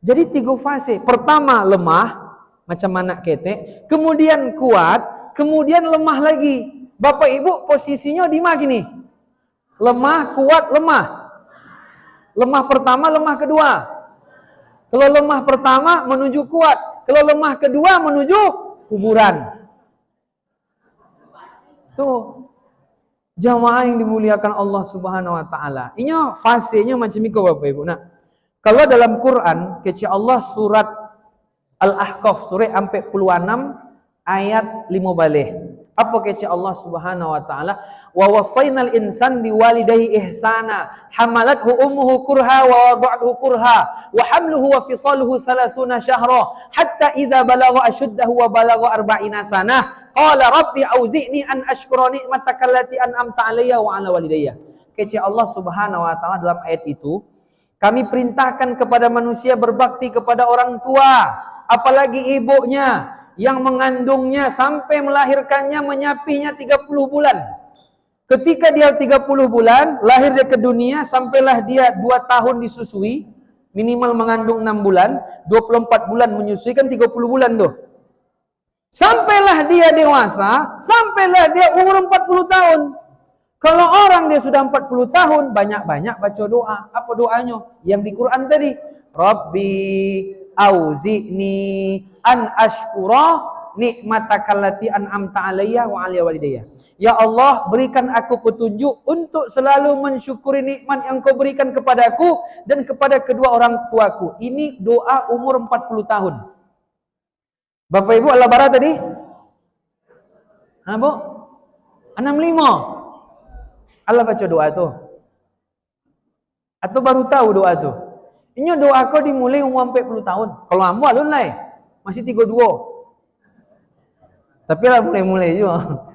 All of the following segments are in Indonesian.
Jadi 3 fase. Pertama lemah, macam anak ketek. Kemudian kuat, kemudian lemah lagi. Bapak Ibu posisinya di mana gini? Lemah, kuat, lemah. Lemah pertama, lemah kedua. Kalau lemah pertama menuju kuat. Kalau lemah kedua menuju kuburan. Tuh. Jamaah yang dimuliakan Allah Subhanahu wa taala. Ini fasenya macam itu Bapak Ibu. Nah, kalau dalam Quran, kecil Allah surat Al-Ahqaf surah 46 ayat 5 balik. Apa kecil Allah Subhanahu wa taala? Wa wasainal insan biwalidayhi ihsana hamalathu ummuhu kurha wa wada'athu kurha wa hamluhu wa fisaluhu 30 syahra hatta idza balagha ashuddahu wa balagha 40 sanah qala rabbi auzi'ni an ashkura ni'mataka allati an'amta 'alayya wa 'ala walidayya. Kecil Allah Subhanahu wa taala dalam ayat itu, kami perintahkan kepada manusia berbakti kepada orang tua, apalagi ibunya yang mengandungnya sampai melahirkannya, menyapinya 30 bulan. Ketika dia 30 bulan, lahir dia ke dunia, sampailah dia 2 tahun disusui, minimal mengandung 6 bulan, 24 bulan menyusui, kan 30 bulan tuh. Sampailah dia dewasa, sampailah dia umur 40 tahun. Kalau orang dia sudah 40 tahun, banyak-banyak baca doa. Apa doanya? Yang di Quran tadi. Rabbi auzi'ni an ashkura ni'matakallati an'amta 'alayya wa 'ala walidayya. Ya Allah, berikan aku petunjuk untuk selalu mensyukuri nikmat yang Kau berikan kepadaku dan kepada kedua orang tuaku. Ini doa umur 40 tahun. Bapak Ibu Allah bara tadi? Bu? 65. Allah baca doa tu. Atau baru tahu doa tu? Ini doa kau dimulai umur 40 tahun. Kalau amu alun lai, masih 32. Tapi lah mulai-mulai juga.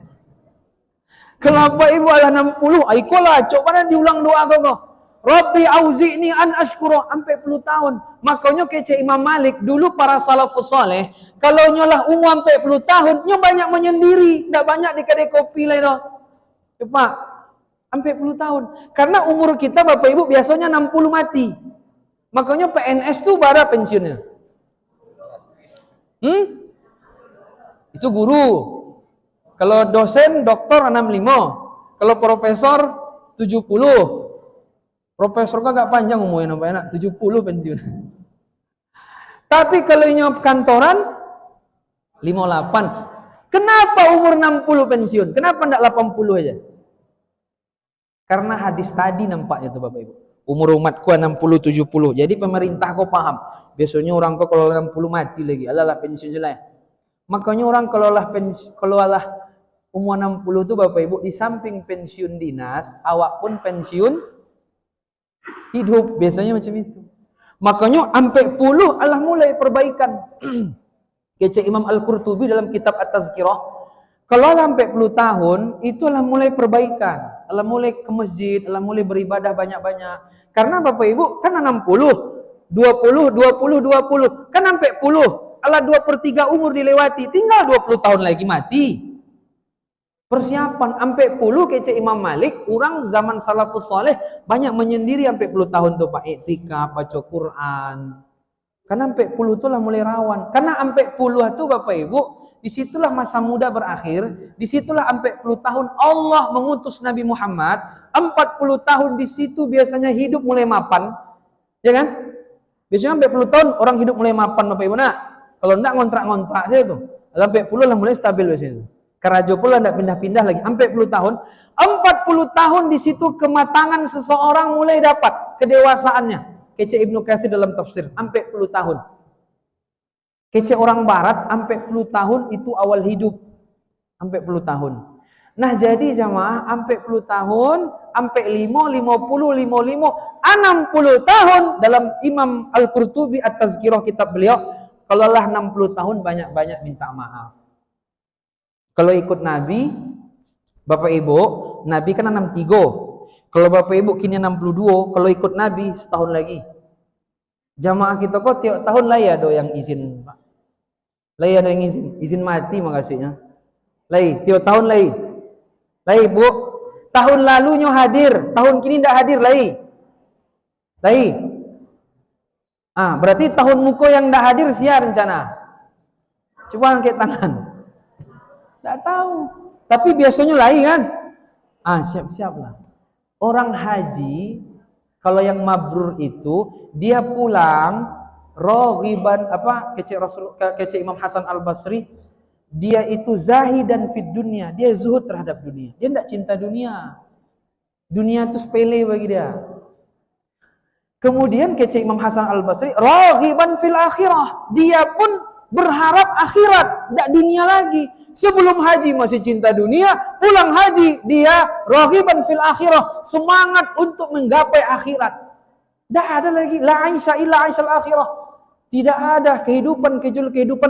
Kenapa ibu Allah 60? Aikolah, cok mana diulang doa kau. Rabbi auzi'ni an ashkura 40 tahun. Makanya kece Imam Malik dulu para salafus saleh, kalau nyolah umur 40 tahun, nyo banyak menyendiri, ndak banyak dikadai kopi lain dah. Cepat. 40 tahun. Karena umur kita Bapak Ibu biasanya 60 mati. Makanya PNS tuh bara pensiunnya. Itu guru. Kalau dosen, doktor 65. Kalau profesor 70. Profesor kan gak panjang umurnya nampak enak, 70 pensiun. Tapi kalau ini kantoran 58. Kenapa umur 60 pensiun? Kenapa enggak 80 aja? Karena hadis tadi nampaknya tuh Bapak Ibu. Umur umatku 60-70. Jadi pemerintah kau paham. Biasanya orang kau kalau 60 mati lagi. Alah pensiun jelas. Makanya orang kalau lah umur 60 tuh Bapak Ibu, di samping pensiun dinas, awak pun pensiun hidup. Biasanya macam itu. Makanya sampai puluh Allah mulai perbaikan. Kece Imam Al-Qurtubi dalam kitab At-Tazkirah. Kalau sampai 10 tahun, itulah mulai perbaikan. Allah mulai ke masjid, Allah mulai beribadah banyak-banyak. Karena Bapak Ibu, kan 60, 20, 20, 20. Kan sampai puluh. Allah 2/3 umur dilewati. Tinggal 20 tahun lagi mati. Persiapan. Sampai puluh kece Imam Malik, orang zaman salafus saleh banyak menyendiri sampai 10 tahun tuh Pak. Iktikaf, baca Quran. Karena sampai puluh itulah mulai rawan. Karena sampai puluh itu Bapak Ibu, disitulah masa muda berakhir, disitulah sampai 10 tahun Allah mengutus Nabi Muhammad, 40 tahun di situ biasanya hidup mulai mapan, ya kan? Biasanya sampai 10 tahun orang hidup mulai mapan Bapak Ibu nak. Kalau enggak ngontrak-ngontrak saja tuh, sampai 10 lah mulai stabil biasanya itu. Kerajo pula enggak pindah-pindah lagi, sampai 10 tahun, 40 tahun di situ kematangan seseorang mulai dapat kedewasaannya. Kece Ibnu Katsir dalam tafsir, sampai 10 tahun. Kece orang barat sampai 10 tahun itu awal hidup. Sampai 10 tahun. Nah, jadi jamaah sampai 10 tahun, sampai 5, 50, 55, 60 tahun dalam Imam Al-Qurtubi At-Tazkirah kitab beliau, kalau lah 60 tahun banyak-banyak minta maaf. Kalau ikut Nabi, Bapak Ibu, Nabi kan 63. Kalau Bapak Ibu kini 62, kalau ikut Nabi setahun lagi. Jamaah kita kok tiap tahun lah ya do yang izin, Pak. Lah ya do yang izin mati makasihnya. Lai, tiap tahun lai. Lai, Bu. Tahun lalunya hadir, tahun kini tidak hadir lai. Lai. Berarti tahun muko yang ndak hadir sia rencana. Coba angkat tangan. Ndak tahu. Tapi biasanya lain kan? Siap-siap lah. Orang haji kalau yang mabrur itu dia pulang raghiban kece Imam Hasan Al-Basri, dia itu zahidan fid dunia, dia zuhud terhadap dunia. Dia tidak cinta dunia. Dunia itu sepele bagi dia. Kemudian kece Imam Hasan Al-Basri raghiban fil akhirah, dia pun berharap akhirat, tidak dunia lagi. Sebelum haji masih cinta dunia, pulang haji dia raghiban fil akhirah, semangat untuk menggapai akhirat. Tidak ada lagi la aisha illa aishal akhirah. Tidak ada kehidupan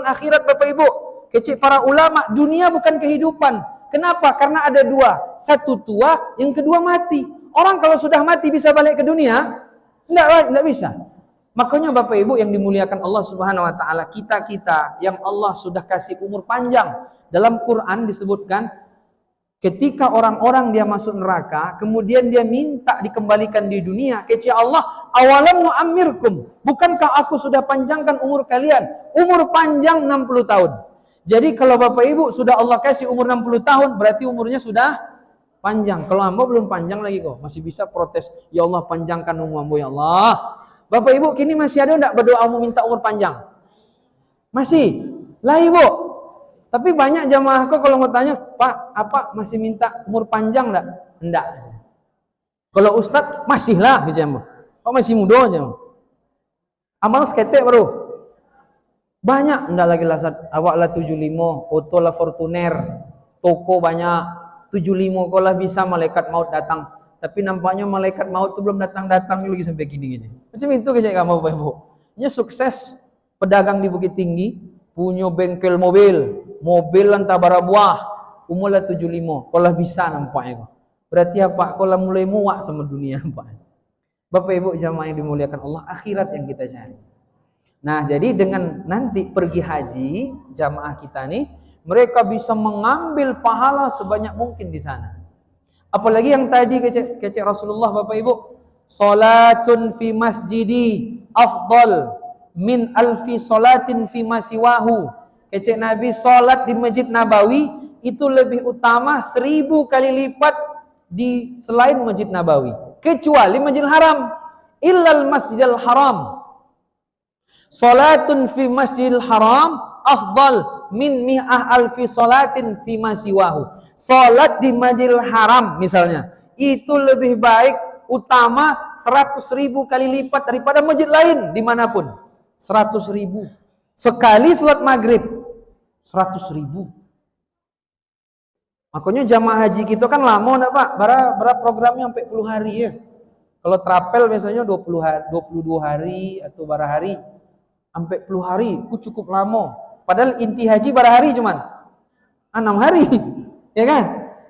akhirat Bapak Ibu. Kecil para ulama, dunia bukan kehidupan. Kenapa? Karena ada dua. Satu tua, yang kedua mati. Orang kalau sudah mati bisa balik ke dunia? Tidak bisa. Makanya Bapak Ibu yang dimuliakan Allah Subhanahu wa taala, kita yang Allah sudah kasih umur panjang. Dalam Quran disebutkan ketika orang-orang dia masuk neraka, kemudian dia minta dikembalikan di dunia, kecil Allah, awalam nu'ammirkum, bukankah aku sudah panjangkan umur kalian? Umur panjang 60 tahun. Jadi kalau Bapak Ibu sudah Allah kasih umur 60 tahun, berarti umurnya sudah panjang. Kalau hamba belum panjang lagi kok, masih bisa protes, ya Allah panjangkan umur hamba ya Allah. Bapak Ibu kini masih ada enggak berdoa mau minta umur panjang? Masih? Lah Ibu. Tapi banyak jamaah kok kalau mau tanya, Pak, apa masih minta umur panjang enggak? Enggak. Kalau Ustadz, masih lah. Kok masih muda aja? Amal seketek baru. Banyak. Enggak lagi lah. Awak lah 75, Auto lah Fortuner, toko banyak. 75 kok lah bisa malaikat maut datang. Tapi nampaknya malaikat maut itu belum datang-datang lagi sampai gini gitu. Macam itu kayak kamu Bapak Ibu. Nya sukses pedagang di Bukit Tinggi, punya bengkel mobil lantar bara buah, umurlah 75. Kalau bisa nampaknya kok. Berarti apa? Kalau mulai muak sama dunia nampaknya. Bapak Ibu jamaah yang dimuliakan Allah, akhirat yang kita cari. Nah, jadi dengan nanti pergi haji jamaah kita nih, mereka bisa mengambil pahala sebanyak mungkin di sana. Apalagi yang tadi kecek Rasulullah Bapak Ibu, salatun fi masjidi afdal min alfi salatin fi masiwahu. Kecek Nabi, salat di Masjid Nabawi itu lebih utama 1000 kali lipat di selain Masjid Nabawi, kecuali Masjidil Haram. Illal Masjidil Haram. Salatun fi Masjidil Haram afdal min mi'ah alfi salatin fi masiwahu. Salat di Masjidil Haram misalnya, itu lebih baik, utama 100.000 kali lipat daripada masjid lain dimanapun. 100.000 sekali salat maghrib, 100.000. Makanya jamaah haji kita kan lama enggak Pak? Berapa programnya sampai 10 hari ya. Kalau trapel biasanya 22 hari atau berapa hari. Sampai 10 hari, itu cukup lama. Padahal inti haji berapa hari cuman? 6 hari. Ya kan?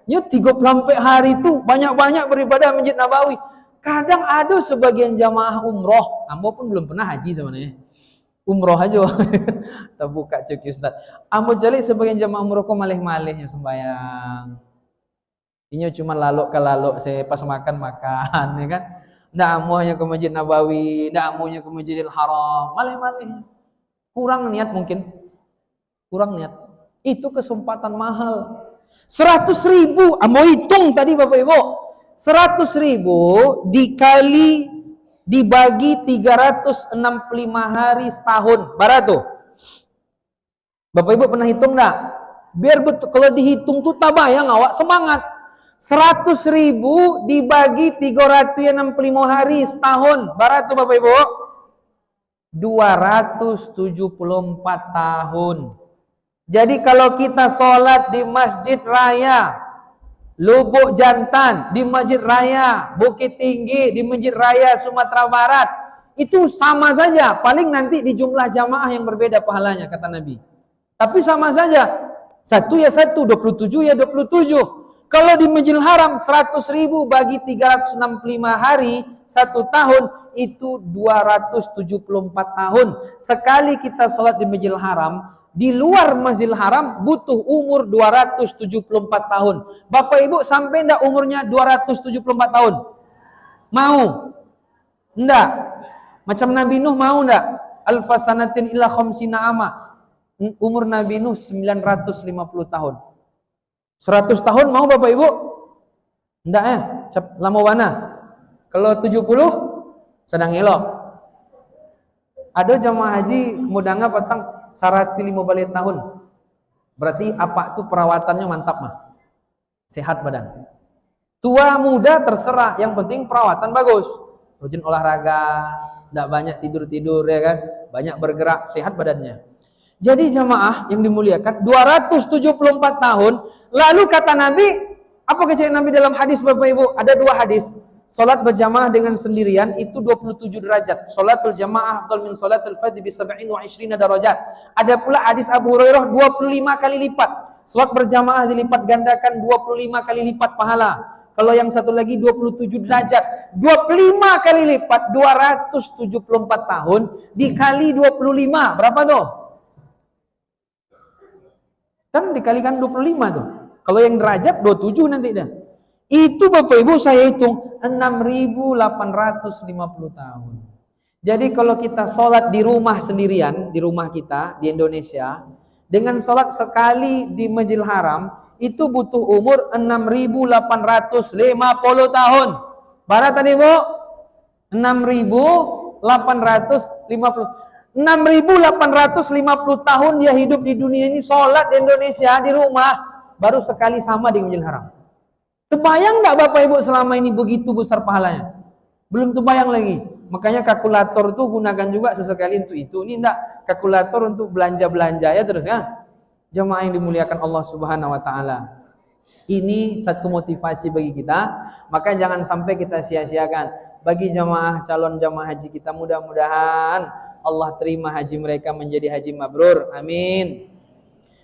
Ya 30 hari itu banyak-banyak beribadah Masjid Nabawi. Kadang ada sebagian jamaah umroh, ambo pun belum pernah haji sebenarnya. Umroh aja. Tak buka cek Ustaz. Ambo jalik sebagian jamaah umroh kok malih-malih yang sembahyang. Ini cuma lalok ke lalok, saya pas makan, ya kan? Ndak amuhnya ke Masjid Nabawi, ndak amuhnya ke Masjidil Haram, malih-malih. Kurang niat mungkin. Kurang niat. Itu kesempatan mahal. 100.000, mau hitung tadi Bapak Ibu. 100.000 dibagi 365 hari setahun. Berapa? Bapak Ibu pernah hitung enggak? Biar betul, kalau dihitung tuh tabayang awak semangat. 100.000 dibagi 365 hari setahun. Berapa Bapak Ibu? 274 tahun. Jadi kalau kita sholat di Masjid Raya Lubuk Jantan, di Masjid Raya Bukit Tinggi, di Masjid Raya Sumatera Barat, itu sama saja. Paling nanti di jumlah jamaah yang berbeda pahalanya kata Nabi. Tapi sama saja. 1 ya 1, 27 ya 27. Kalau di Masjidil Haram 100.000 bagi 365 hari 1 tahun itu 274 tahun. Sekali kita sholat di Masjidil Haram, di luar Masjidil Haram butuh umur 274 tahun. Bapak Ibu sampai enggak umurnya 274 tahun? Mau? Enggak? Macam Nabi Nuh mau enggak? Alfasanatin illa khamsina ama. Umur Nabi Nuh 950 tahun. 100 tahun mau Bapak Ibu? Enggak lama mana? Kalau 70 sedang elok. Ada jamaah haji kemudanga petang 105 tahun. Berarti apa tuh perawatannya mantap mah. Sehat badan. Tua muda terserah, yang penting perawatan bagus. Rajin olahraga, enggak banyak tidur-tidur ya kan, banyak bergerak, sehat badannya. Jadi jamaah yang dimuliakan, 274 tahun lalu kata Nabi, apa kejadian Nabi dalam hadis Bapak Ibu? Ada dua hadis. Salat berjamaah dengan sendirian itu 27 derajat. Salatul jamaah afdal min salatul fardhi bi 27 darajat. Ada pula hadis Abu Hurairah 25 kali lipat. Salat berjamaah dilipat gandakan 25 kali lipat pahala. Kalau yang satu lagi 27 derajat. 25 kali lipat 274 tahun dikali 25. Berapa tuh? Kan dikalikan 25 tuh. Kalau yang derajat 27 nanti dah. Itu Bapak Ibu saya hitung 6.850 tahun. Jadi kalau kita sholat di rumah sendirian, di rumah kita di Indonesia, dengan sholat sekali di Masjidil Haram, itu butuh umur 6.850 tahun. Berapa tadi Bu? 6.850. 6.850 tahun dia hidup di dunia ini, sholat di Indonesia di rumah, baru sekali sama di Masjidil Haram. Terbayang nggak Bapak Ibu selama ini begitu besar pahalanya? Belum terbayang lagi. Makanya kalkulator itu gunakan juga sesekali untuk itu. Ini enggak kalkulator untuk belanja-belanja ya terus kan. Jemaah yang dimuliakan Allah Subhanahu wa taala. Ini satu motivasi bagi kita, maka jangan sampai kita sia-siakan. Bagi jemaah calon jemaah haji kita, mudah-mudahan Allah terima haji mereka menjadi haji mabrur. Amin.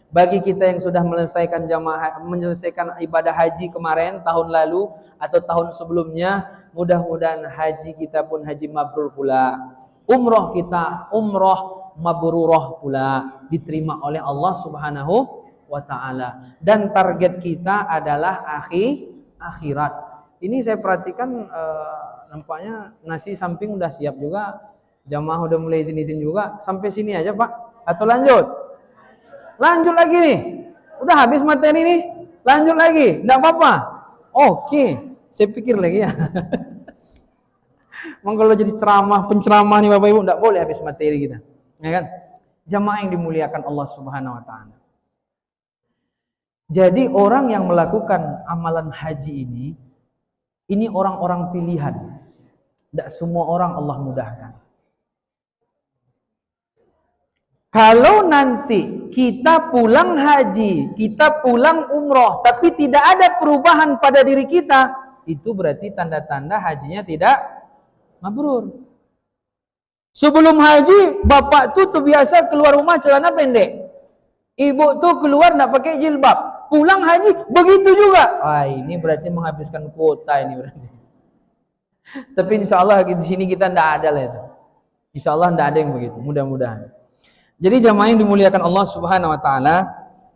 Bagi kita yang sudah menyelesaikan ibadah haji kemarin, tahun lalu atau tahun sebelumnya, mudah-mudahan haji kita pun haji mabrur pula. Umroh kita umroh mabrurah pula, diterima oleh Allah Subhanahu wa taala. Dan target kita adalah akhirat. Ini saya perhatikan nampaknya nasi samping udah siap juga. Jamaah udah mulai izin-izin juga. Sampai sini aja Pak atau lanjut? Lanjut lagi nih. Udah habis materi nih. Lanjut lagi. Enggak apa-apa. Oke. Saya pikir lagi ya. Memang kalau jadi penceramah nih Bapak Ibu, enggak boleh habis materi kita. Ya kan? Jamaah yang dimuliakan Allah Subhanahu wa taala. Jadi orang yang melakukan amalan haji ini orang-orang pilihan. Enggak semua orang Allah mudahkan. Kalau nanti kita pulang haji, kita pulang umroh, tapi tidak ada perubahan pada diri kita, itu berarti tanda-tanda hajinya tidak mabrur. Sebelum haji, bapak tuh biasa keluar rumah celana pendek. Ibu tuh keluar nggak pakai jilbab. Pulang haji, begitu juga. Wah, ini berarti menghabiskan kuota ini berarti. Tapi insya Allah di sini kita nggak ada lah itu. Insya Allah nggak ada yang begitu, mudah-mudahan. Jadi jamaah yang dimuliakan Allah Subhanahu wa taala,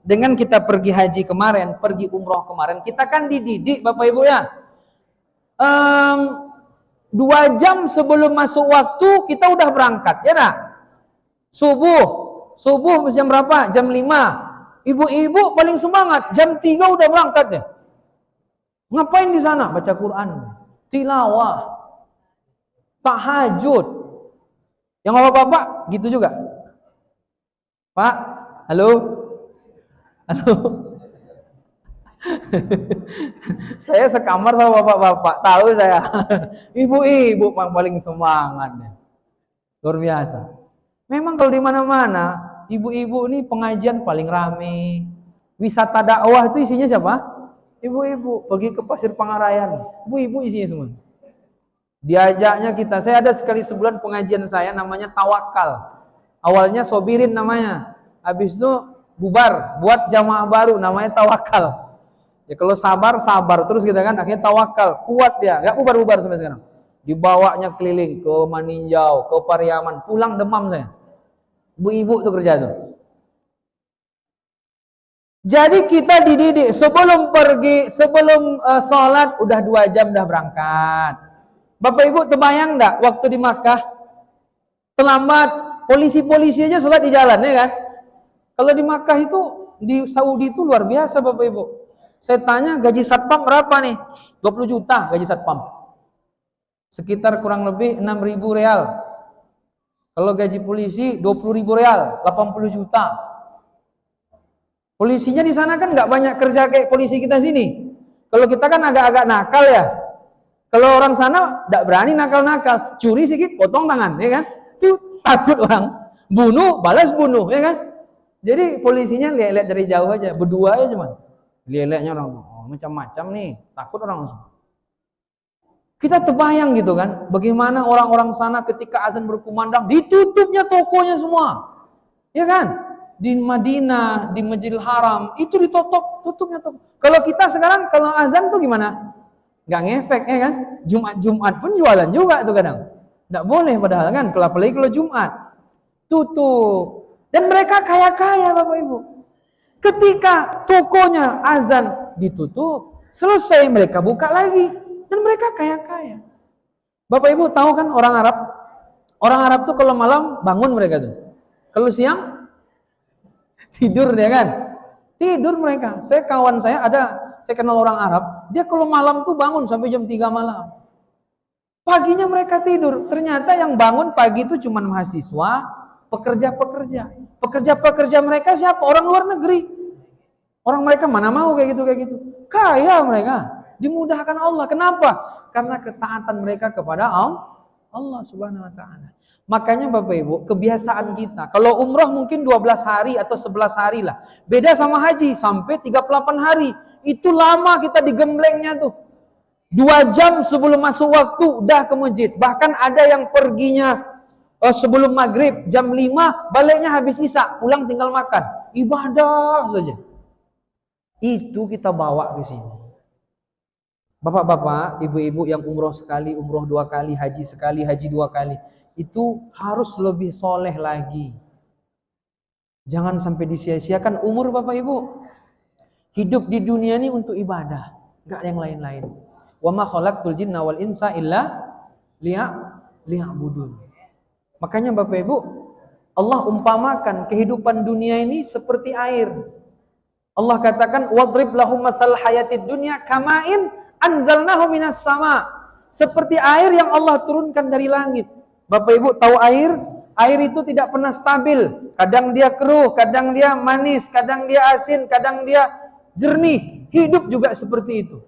dengan kita pergi haji kemarin, pergi umroh kemarin, kita kan dididik Bapak Ibu ya. 2 jam sebelum masuk waktu kita udah berangkat, ya nak? Subuh jam berapa? Jam 5. Ibu-ibu paling semangat, jam 3 udah berangkat deh. Ngapain di sana? Baca Quran, tilawah, tahajud. Yang bapak-bapak gitu juga. Pak, halo. Saya sekamar sama bapak-bapak, tahu saya. Ibu-ibu paling semangat. Luar biasa. Memang kalau di mana-mana, ibu-ibu ini pengajian paling rame. Wisata dakwah itu isinya siapa? Ibu-ibu. Pergi ke Pasir Pangarayan, ibu-ibu isinya semua. Diajaknya kita. Saya ada sekali sebulan pengajian saya namanya tawakal. Awalnya sobirin namanya, habis itu bubar, buat jamaah baru namanya tawakal. Ya kalau sabar terus kita kan, akhirnya tawakal, kuat dia, nggak bubar sampai sekarang. Dibawanya keliling ke Maninjau, ke Pariaman, pulang demam saya. Ibu-ibu tuh kerja tuh. Jadi kita dididik sebelum sholat udah 2 jam udah berangkat. Bapak Ibu terbayang nggak waktu di Makkah? terlambat. Polisi-polisi aja sholat di jalan, ya kan? Kalau di Makkah itu, di Saudi itu luar biasa Bapak Ibu. Saya tanya gaji satpam berapa nih? 20 juta gaji satpam. Sekitar kurang lebih 6.000 real. Kalau gaji polisi 20.000 real, 80 juta. Polisinya di sana kan nggak banyak kerja kayak polisi kita sini. Kalau kita kan agak-agak nakal ya. Kalau orang sana nggak berani nakal-nakal, curi sedikit potong tangan, ya kan? Itu takut orang. Bunuh, balas bunuh, ya kan? Jadi polisinya lihat-lihat dari jauh aja, berdua aja cuman. Lihat-lihatnya orang, oh, macam-macam nih, takut orang langsung. Kita terbayang gitu kan, bagaimana orang-orang sana ketika azan berkumandang, ditutupnya tokonya semua. Ya kan? Di Madinah, di Masjidil Haram, itu tutupnya toko. Kalau kita sekarang, kalau azan tuh gimana? Nggak ngefek, ya kan? Jumat pun jualan juga tuh kadang. Nggak boleh padahal kan, apalagi kalau Jumat. Tutup. Dan mereka kaya-kaya Bapak Ibu. Ketika tokonya azan ditutup, selesai mereka buka lagi. Dan mereka kaya-kaya. Bapak Ibu tahu kan orang Arab? Orang Arab tuh kalau malam bangun mereka tuh. Kalau siang tidur, ya kan? Tidur mereka. Kawan saya saya kenal orang Arab, dia kalau malam tuh bangun sampai jam 3 malam. Paginya mereka tidur. Ternyata yang bangun pagi itu cuma mahasiswa, pekerja-pekerja. Pekerja-pekerja mereka siapa? Orang luar negeri. Orang mereka mana mau kayak gitu. Kaya mereka. Dimudahkan Allah. Kenapa? Karena ketaatan mereka kepada Allah Subhanahu wa taala. Makanya Bapak Ibu, kebiasaan kita, kalau umroh mungkin 12 hari atau 11 hari lah. Beda sama haji, sampai 38 hari. Itu lama kita digemblengnya tuh. 2 jam sebelum masuk waktu udah ke masjid. Bahkan ada yang perginya sebelum maghrib jam 5, baliknya habis isya, pulang tinggal makan. Ibadah saja. Itu kita bawa ke sini. Bapak-bapak, ibu-ibu yang umroh sekali, umroh 2 kali, haji sekali, haji 2 kali, itu harus lebih soleh lagi. Jangan sampai disia-siakan umur Bapak Ibu. Hidup di dunia ini untuk ibadah, enggak yang lain-lain. Wa ma khalaqtul jinna wal insa illa liya'budun. Makanya Bapak Ibu, Allah umpamakan kehidupan dunia ini seperti air. Allah katakan wadrib lahum matsal hayatid dunya kama'in anzalnahu minas sama. Seperti air yang Allah turunkan dari langit. Bapak Ibu tahu air? Air itu tidak pernah stabil. Kadang dia keruh, kadang dia manis, kadang dia asin, kadang dia jernih. Hidup juga seperti itu.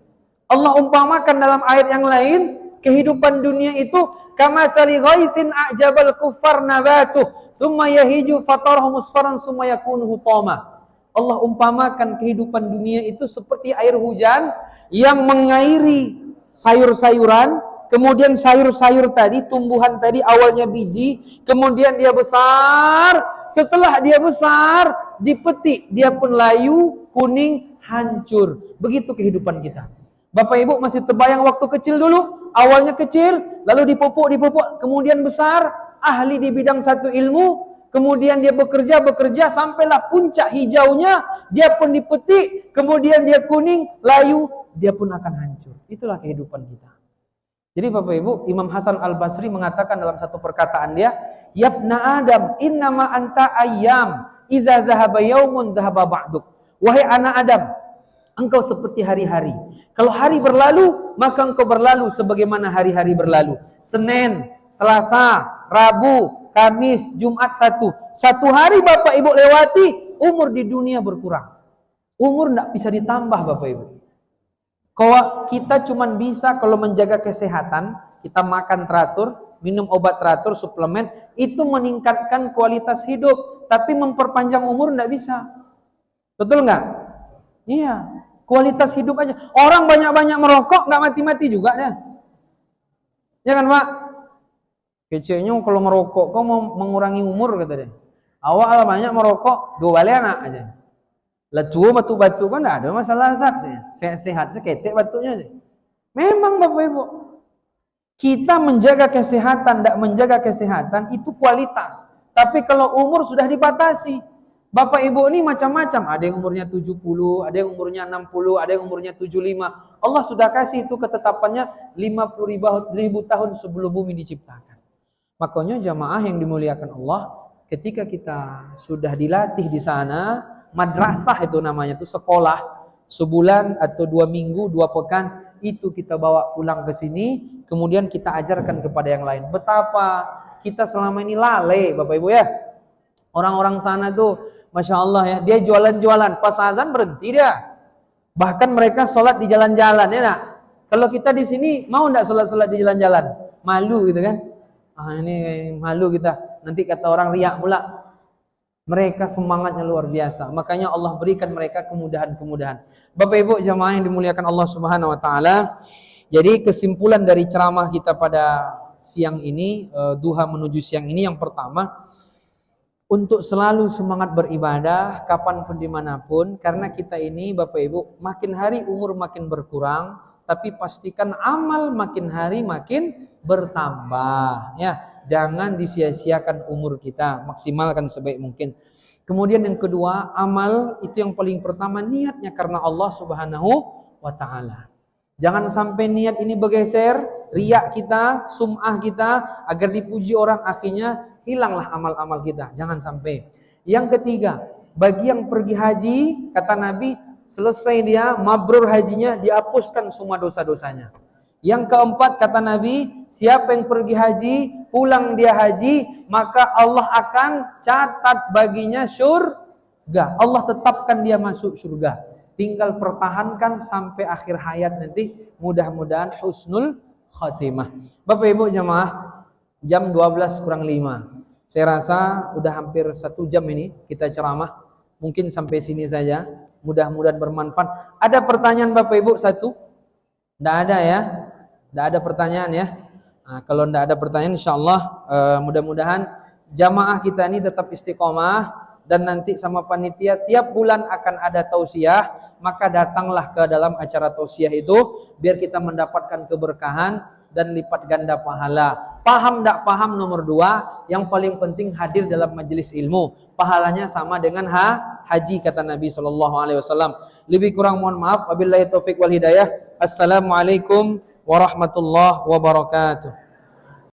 Allah umpamakan dalam ayat yang lain, kehidupan dunia itu kamatsali ghaisin a'jabal kuffar nabatuh, tsumma yahiju fatarahu musfaran tsumma yakunu hutama. Allah umpamakan kehidupan dunia itu seperti air hujan yang mengairi sayur-sayuran, kemudian sayur-sayur tadi, tumbuhan tadi awalnya biji, kemudian dia besar, setelah dia besar, dipetik, dia pun layu, kuning, hancur. Begitu kehidupan kita. Bapak Ibu masih terbayang waktu kecil dulu, awalnya kecil, lalu dipupuk, kemudian besar, ahli di bidang satu ilmu, kemudian dia bekerja, sampailah puncak hijaunya, dia pun dipetik, kemudian dia kuning, layu, dia pun akan hancur. Itulah kehidupan kita. Jadi Bapak Ibu, Imam Hasan Al-Basri mengatakan dalam satu perkataan dia, Yabna Adam, innama anta ayyam, idza dhahaba yaumun dhahaba ba'duk. Wahai anak Adam, engkau seperti hari-hari. Kalau hari berlalu, maka engkau berlalu sebagaimana hari-hari berlalu. Senin, Selasa, Rabu, Kamis, Jumat satu hari Bapak Ibu lewati, umur di dunia berkurang. Umur tidak bisa ditambah Bapak Ibu. Kalau kita cuma bisa kalau menjaga kesehatan, kita makan teratur, minum obat teratur, suplemen, itu meningkatkan kualitas hidup. Tapi memperpanjang umur tidak bisa. Betul nggak? Iya, kualitas hidup aja. Orang banyak-banyak merokok nggak mati-mati juga deh. Ya kan Pak? Kecilnya kalau merokok kau mau mengurangi umur kata dia. Awal banyak merokok 2 balik anak aja. Lecu batu-batu kan enggak ada masalah saja. Sehat seketek batunya aja. Memang Bapak Ibu, kita menjaga kesehatan, tidak menjaga kesehatan itu kualitas. Tapi kalau umur sudah dibatasi. Bapak Ibu ini macam-macam, ada yang umurnya 70, ada yang umurnya 60, ada yang umurnya 75. Allah sudah kasih itu ketetapannya 50.000 tahun sebelum bumi diciptakan. Makanya jamaah yang dimuliakan Allah, ketika kita sudah dilatih di sana, madrasah itu namanya, itu sekolah, sebulan atau 2 minggu, 2 pekan, itu kita bawa pulang ke sini, kemudian kita ajarkan kepada yang lain. Betapa kita selama ini lalai, Bapak Ibu ya. Orang-orang sana tuh, Masya Allah ya, dia jualan-jualan, pas azan berhenti dia. Bahkan mereka sholat di jalan-jalan ya nak. Kalau kita di sini mau ndak sholat-sholat di jalan-jalan? Malu gitu kan? Ah ini malu kita. Nanti kata orang riak pula. Mereka semangatnya luar biasa. Makanya Allah berikan mereka kemudahan-kemudahan. Bapak Ibu jamaah yang dimuliakan Allah Subhanahu wa taala. Jadi kesimpulan dari ceramah kita pada siang ini, duha menuju siang ini, yang pertama, untuk selalu semangat beribadah kapanpun dimanapun, karena kita ini Bapak Ibu makin hari umur makin berkurang, tapi pastikan amal makin hari makin bertambah ya. Jangan disia-siakan umur kita, maksimalkan sebaik mungkin. Kemudian yang kedua, amal itu yang paling pertama niatnya karena Allah Subhanahu wa taala. Jangan sampai niat ini bergeser, riak kita, sum'ah kita agar dipuji orang, akhirnya hilanglah amal-amal kita. Jangan sampai. Yang ketiga, bagi yang pergi haji, kata Nabi, selesai dia mabrur hajinya, dihapuskan semua dosa-dosanya. Yang keempat, kata Nabi, siapa yang pergi haji, pulang dia haji, maka Allah akan catat baginya surga. Allah tetapkan dia masuk surga. Tinggal pertahankan sampai akhir hayat nanti, mudah-mudahan husnul khatimah. Bapak Ibu jamaah, jam 12 kurang 5. Saya rasa udah hampir 1 jam ini kita ceramah. Mungkin sampai sini saja. Mudah-mudahan bermanfaat. Ada pertanyaan Bapak Ibu satu? Tidak ada ya? Tidak ada pertanyaan ya? Nah, kalau tidak ada pertanyaan, insyaallah mudah-mudahan jamaah kita ini tetap istiqomah, dan nanti sama panitia tiap bulan akan ada tausiah, maka datanglah ke dalam acara tausiah itu biar kita mendapatkan keberkahan dan lipat ganda pahala. Paham tak paham nomor 2, yang paling penting hadir dalam majelis ilmu. Pahalanya sama dengan haji kata Nabi SAW. Lebih kurang mohon maaf. Wabillahi taufik wal hidayah. Assalamualaikum warahmatullahi wabarakatuh.